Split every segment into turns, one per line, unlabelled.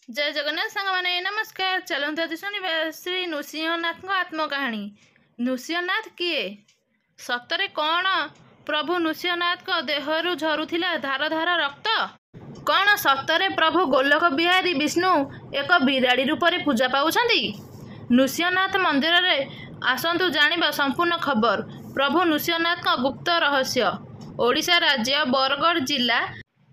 जय जगन्नाथ सांग माने नमस्कार। चलते आज शुणा श्री नृसिंहनाथ आत्मकाहानी। नृसिंहनाथ किए? सतरे कौन प्रभु नृसिंहनाथ देहरु झरुथिला धार धार रक्त? कौन सतरे प्रभु गोलोक बिहारी विष्णु एक बिराड़ी रूप में पूजा पाउछंती? नृसिंहनाथ मंदिर में आसतु जानिबा संपूर्ण खबर। प्रभु नृसिंहनाथ गुप्त रहस्य। ओडिशा राज्य बरगढ़ जिला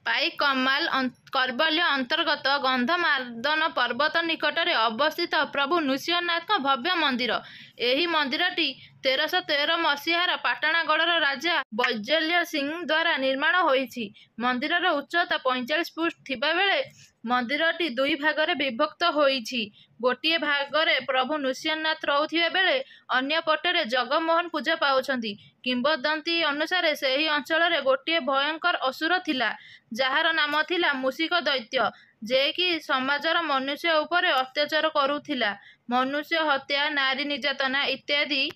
पाईकमाल करबल्य अंतर्गत गंधमार्दन पर्वत निकटरे अवस्थित प्रभु नृसिंहनाथ भव्य मंदिर। एही मंदिरटी 1313 मसीहार पाटणागढ़र राजा वैजल्य सिंह द्वारा निर्माण होईछि। मंदिरर उच्चता 45 फुट थिबा बेले मंदिरटी दुई भागरे विभक्त होईछि। गोटिए भागरे प्रभु नृसिंहनाथ रहुथिबा बेले अन्य पटरे जगमोहन पूजा पाउछंती। किंबदंती अनुसारे सेही अंचल गोटिए भयंकर असुर थिला, जार नाम थिला मूषिक दैत्य, जे कि समाजर मनुष्य उपरे अत्याचार करुथिला। मनुष्य हत्या, नारी निर्यातना इत्यादि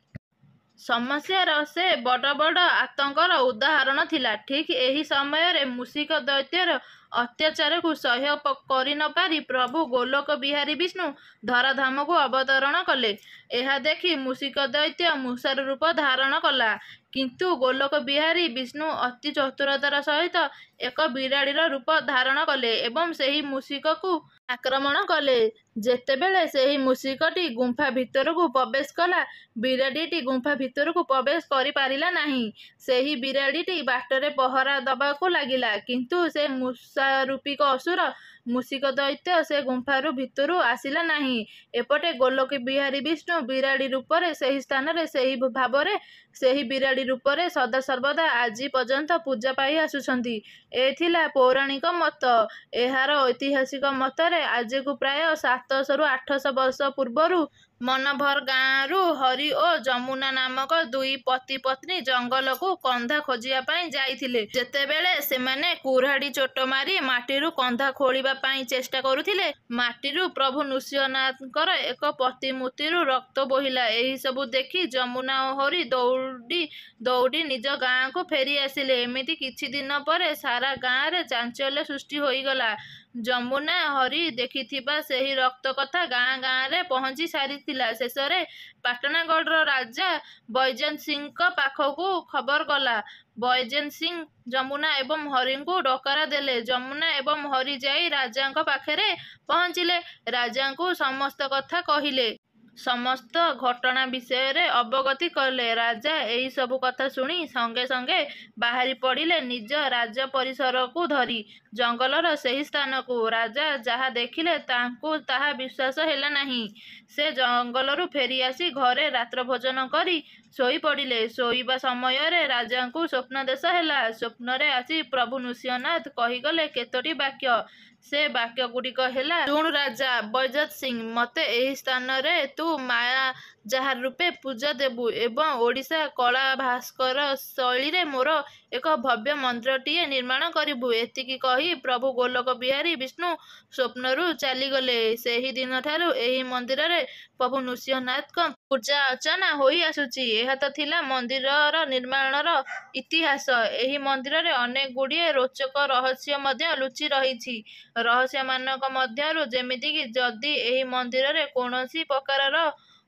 समस्यार से बड़ बड़ आतंकर उदाहरण थिला। ठीक एही समय मूषिक दैत्यर अत्याचार को सह्य करि न पारि प्रभु गोलोक बिहारी विष्णु धराधाम को अवतरण कले। यह देखि मूषिक दैत्य मूषार रूप धारण कला, किंतु गोलोक बिहारी विष्णु अति चतुरतार सहित एक बिराड़ीर रूप धारण कले एवं सेही मूषिक को आक्रमण कले। जेतेबेले सेही मूषिकटी गुंफा भितर को प्रवेश कला, बिराड़ीटी गुंफा भितर को प्रवेश करि पारिला नाही। सेही बिराड़ीटी बाटरे पहरा दबाकू लागिला, किंतु से मूषारूपिक असुर मूषिक दैत्य से गुंफारू भितरू आसिला नाही। एपटे गोलोक बिहारी विष्णु बिराड़ी रूपरे सेही स्थान सेही भावरे सेही बिराड़ी रूपरे सदा सर्वदा आजि पर्यंत पूजा पाई आसुछंती। एथिला पौराणिक मत। एहार ऐतिहासिक मतरे आज को प्राय 700 रु 800 वर्ष पूर्वरु मनभर गाँव हरि और जमुना नामक दुई पति पत्नी जंगल को कंधा खोजिया पाई जाइथिले। जेतेबेले सेमाने कुराड़ी चोट मारी माटीरू कंधा खोलिबा पाई चेष्टा करुथिले, माटीरू प्रभु नृसिंहनाथकर एक प्रतिमूर्तिरू रक्त बोहिला। एही सबु देखि जमुना और हरि दौड़ी दौड़ी निज गाँ को फेरी आसिले। एमिति किछि दिन परे सारा गाँ रे चांचल्य सृष्टि होईगला। जमुना हरि देखिथिबा सेही रक्त कथा गाँ गाँ रे पहुंची सारिथिला। शेषरे पाटणागढ़ राजा वैजयंत सिंह पाखकू खबर गला। वैजयंत सिंह जमुना एवं हरि को डकरा देले। जमुना एवं हरि जाई राजा पाखरे पहुंचिले। राजा को समस्त कथा कहिले, समस्त घटना विषय रे अवगति कले। राजा एही सबु कथा सुनी संगे संगे बाहरी पड़िले निज राज परिसर को धरी जंगलर सेही स्थान को। राजा जहा देखिले तांको ताहा विश्वास हेला नाही। से जंगलरू फेरी आसी घरे रात्र भोजन करी सोई पड़िले। सोईबा समय रे राजा को स्वप्न देश हेला। स्वप्न रे आसी प्रभु नृसिंहनाथ कहीगले केतोटी वाक्य। से वाक्य गुड़िक हेला, शुण राजा वैजयंत सिंह, मते एही स्थान रे तू माया जहार रूपे पूजा देबू एवं ओडिशा कला भास्कर शैली रे मोर एक भव्य मंदिरटीए निर्माण करिबू। एतिकी कही प्रभु गोलोक बिहारी विष्णु स्वप्नरू चलीगले। सेही दिन ठारू एही मंदिर रे प्रभु नृसिंहनाथ पूजा अर्चना होई आसुची। एहा तो थिला मंदिरर निर्माणर इतिहास। एही मंदिर रे अनेक गुड़िए रोचक रहस्य मध्य लुचि रहिछि। रहस्य मानक मध्यरु जेमिति कि जदि एही मंदिर रे कोनोसी प्रकारर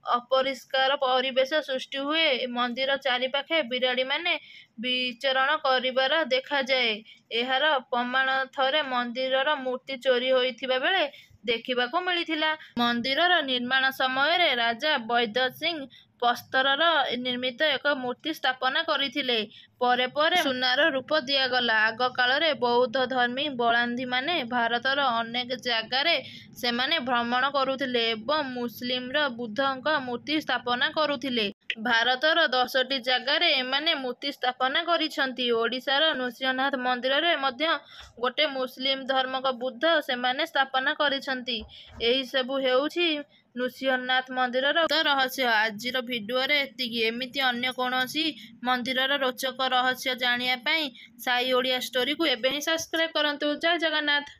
अपरिष्कार परिवेश सृष्टि हुए, मंदिर चारिपाखे बिराड़ी माने विचरण करिबार देखा जाए। एहार प्रमाण थरे मंदिरर मूर्ति चोरी होइथिबा बेले देखिबाकू मिलिथिला। मंदिरर निर्माण समय रे राजा वैद्य सिंह पस्तरर निर्मित एक मूर्ति स्थापना करिथिले। परे परे सुनार रूप दियागला। आग काल बौद्ध धर्मी बलांधी माने भारतर अनेक जगारे सेमाने भ्रमण करुथिले एवं मुस्लिमर बुद्धंक मूर्ति स्थापना करुथिले। भारतर 10टी जगारे एमाने मूर्ति स्थापना करिसंती। ओडिशार नृसिंहनाथ मंदिर रे मध्य गोटे मुस्लिम धर्मक बुद्ध सेमाने स्थापना करिसंती। एही सबु हेउछि नृसिंहनाथ मंदिरर रहस्य। आजिर भिडियो रे एतिकी। एमिति अन्य कोनोसी मंदिरर रोचक रहस्य जानिया पाई साई ओडिया स्टोरी को एबे ही सब्सक्राइब करंतु। जय जगन्नाथ।